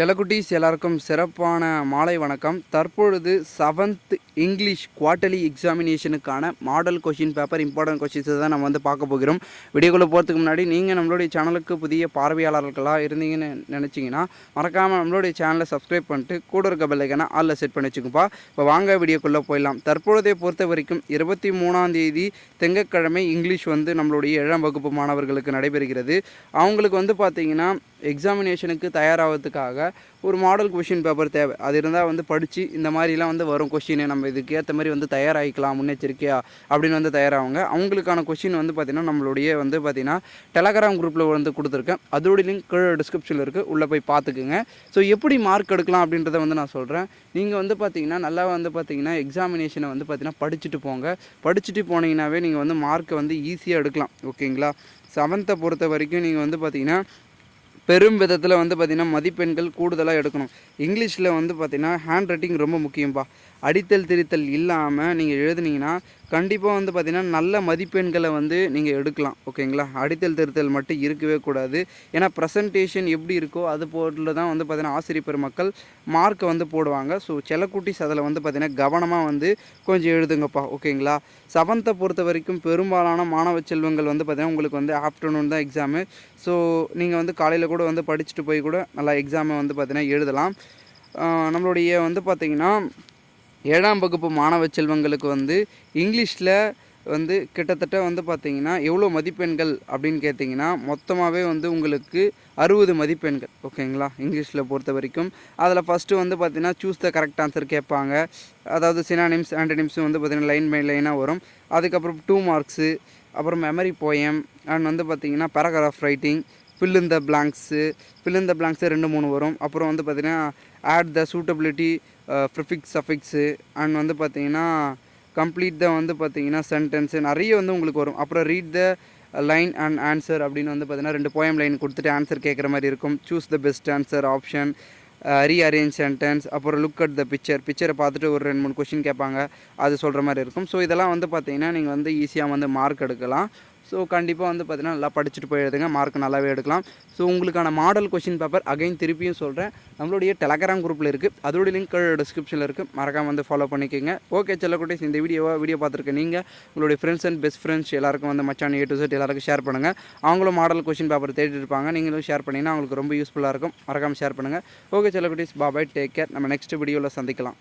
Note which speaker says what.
Speaker 1: செல்லக்குட்டீஸ் எல்லாருக்கும் சிறப்பான மாலை வணக்கம். தற்பொழுது 7th இங்கிலீஷ் குவார்ட்டர்லி எக்ஸாமினேஷனுக்கான மாடல் கொஷின் பேப்பர் இம்பார்ட்டன்ட் கொஷின்ஸை தான் நம்ம வந்து பார்க்க போகிறோம். வீடியோக்குள்ளே போகிறதுக்கு முன்னாடி நீங்கள் நம்மளுடைய சேனலுக்கு புதிய பார்வையாளர்களாக இருந்தீங்கன்னு நினச்சிங்கன்னா மறக்காமல் நம்மளுடைய சேனலை சப்ஸ்கிரைப் பண்ணிட்டு கூட இருக்க பெல்லைக்கான ஆளில் செட் பண்ணி வச்சுக்கோப்பா. இப்போ வாங்க வீடியோக்குள்ளே போயிடலாம். தற்பொழுதை பொறுத்த வரைக்கும் 23ஆம் தேதி திங்கட்கிழமை இங்கிலீஷ் வந்து நம்மளுடைய 7ஆம் வகுப்பு மாணவர்களுக்கு நடைபெறுகிறது. அவங்களுக்கு வந்து பார்த்திங்கன்னா எக்ஸாமினேஷனுக்கு தயாராகிறதுக்காக ஒரு மாடல் கொஷின் பேப்பர் தேவை. அது இருந்தால் வந்து படித்து இந்த மாதிரிலாம் வந்து வரும் கொஷின், நம்ம இதுக்கு ஏற்ற மாதிரி வந்து தயாராகிக்கலாம் முன்னெச்சரிக்கையா அப்படின்னு வந்து தயாராகுங்க. அவங்களுக்கான கொஷின் வந்து பார்த்திங்கன்னா நம்மளுடைய வந்து பார்த்திங்கன்னா டெலகிராம் குரூப்பில் வந்து கொடுத்துருக்கேன். அதோட லிங்க் கீழே டிஸ்கிரிப்ஷனில் இருக்குது, உள்ளே போய் பார்த்துக்குங்க. ஸோ எப்படி மார்க் எடுக்கலாம் அப்படின்றத வந்து நான் சொல்கிறேன். நீங்கள் வந்து பார்த்திங்கன்னா நல்லா வந்து பார்த்திங்கன்னா எக்ஸாமினேஷனை வந்து பார்த்திங்கன்னா படிச்சுட்டு போங்க. படிச்சுட்டு போனீங்கன்னாவே நீங்கள் வந்து மார்க்கை வந்து ஈஸியாக எடுக்கலாம். ஓகேங்களா? 7th பொறுத்த வரைக்கும் நீங்கள் வந்து பார்த்திங்கன்னா பெரும் விதத்தில் வந்து பார்த்திங்கன்னா மதிப்பெண்கள் கூடுதலாக எடுக்கணும். இங்கிலீஷில் வந்து பார்த்திங்கன்னா ஹேண்ட் ரைட்டிங் ரொம்ப முக்கியம்ப்பா. அடித்தல் திரித்தல் இல்லாமல் நீங்கள் எழுதுனீங்கன்னா கண்டிப்பாக வந்து பார்த்திங்கன்னா நல்ல மதிப்பெண்களை வந்து நீங்கள் எடுக்கலாம். ஓகேங்களா? அடித்தல் திருத்தல் மட்டும் இருக்கவே கூடாது. ஏன்னா ப்ரெசன்டேஷன் எப்படி இருக்கோ அது போல தான் வந்து பார்த்திங்கன்னா ஆசிரியர் பெருமக்கள் மார்க்கை வந்து போடுவாங்க. ஸோ செல்லக்குட்டிஸ் அதில் வந்து பார்த்திங்கன்னா கவனமாக வந்து கொஞ்சம் எழுதுங்கப்பா. ஓகேங்களா? 7th பொறுத்த வரைக்கும் பெரும்பாலான மாணவ செல்வங்கள் வந்து பார்த்திங்கன்னா உங்களுக்கு வந்து ஆஃப்டர்நூன் தான் எக்ஸாமு. ஸோ நீங்கள் வந்து காலையில் கூட வந்து படிச்சுட்டு போய் கூட நல்லா எக்ஸாமை வந்து பார்த்திங்கன்னா எழுதலாம். நம்மளுடைய வந்து பார்த்திங்கன்னா 7ஆம் வகுப்பு மாணவ செல்வங்களுக்கு வந்து இங்கிலீஷில் வந்து கிட்டத்தட்ட வந்து பார்த்திங்கன்னா எவ்வளோ மதிப்பெண்கள் அப்படின்னு கேட்டிங்கன்னா மொத்தமாகவே வந்து உங்களுக்கு 60 மதிப்பெண்கள். ஓகேங்களா? இங்கிலீஷில் பொறுத்த வரைக்கும் அதில் ஃபஸ்ட்டு வந்து பார்த்திங்கன்னா சூஸ் த கரெக்ட் ஆன்சர் கேட்பாங்க. அதாவது சினானிம்ஸ் ஆண்டனிம்ஸும் வந்து பார்த்திங்கன்னா லைன் பை லைனாக வரும். அதுக்கப்புறம் 2 மார்க்ஸு, அப்புறம் மெமரி போயம் அண்ட் வந்து பார்த்திங்கன்னா paragraph writing, fill in the blanks 2 3 வரும். அப்புறம் வந்து பார்த்திங்கன்னா add the suitability prefix suffix and வந்து பார்த்திங்கன்னா கம்ப்ளீட் த வந்து பார்த்திங்கன்னா சென்டென்ஸு நிறைய வந்து உங்களுக்கு வரும். அப்புறம் read the line and answer அப்படின்னு வந்து பார்த்திங்கன்னா 2 போயம் லைன் கொடுத்துட்டு ஆன்சர் கேட்குற மாதிரி இருக்கும். Choose the best answer option, rearrange sentence, அப்புறம் லுக் அட் த பிக்சரை பார்த்துட்டு ஒரு 2 3 கொஷின் கேட்பாங்க, அது சொல்கிற மாதிரி இருக்கும். ஸோ இதெல்லாம் வந்து பார்த்திங்கன்னா நீங்கள் வந்து ஈஸியாக வந்து மார்க் எடுக்கலாம். ஸோ கண்டிப்பாக வந்து பார்த்திங்கன்னா நல்லா படிச்சுட்டு போய் எழுதுங்க, மார்க் நல்லாவே எடுக்கலாம். ஸோ உங்களுக்கான மாடல் கொஷின் பேப்பர் அகைன் திருப்பியும் சொல்கிறேன், நம்மளுடைய டெலகிராம் குரூப்பில் இருக்குது. அதோட லிங்க் டிஸ்கிரிப்ஷனில் இருக்குது, மறக்காமல் வந்து ஃபாலோ பண்ணிக்கோங்க. ஓகே செல்லக்குட்டீஸ், இந்த வீடியோ பார்த்துருக்க நீங்கள் உங்களுடைய ஃப்ரெண்ட்ஸ் அண்ட் பெஸ்ட் ஃப்ரெண்ட்ஸ் எல்லாருக்கும் வந்து மச்சான் A to Z எல்லாருக்கும் ஷேர் பண்ணுங்கள். அவங்களும் மாடல் கொஷின் பேப்பர் தேடிட்டு இருப்பாங்க, நீங்களும் ஷேர் பண்ணிங்கன்னா அவங்களுக்கு ரொம்ப யூஸ்ஃபுல்லாக இருக்கும். மறக்காமல் ஷேர் பண்ணுங்கள். ஓகே செல்லக்குட்டீஸ், பாய், டேக் கேர். நம்ம நெக்ஸ்ட் வீடியோவில் சந்திக்கலாம்.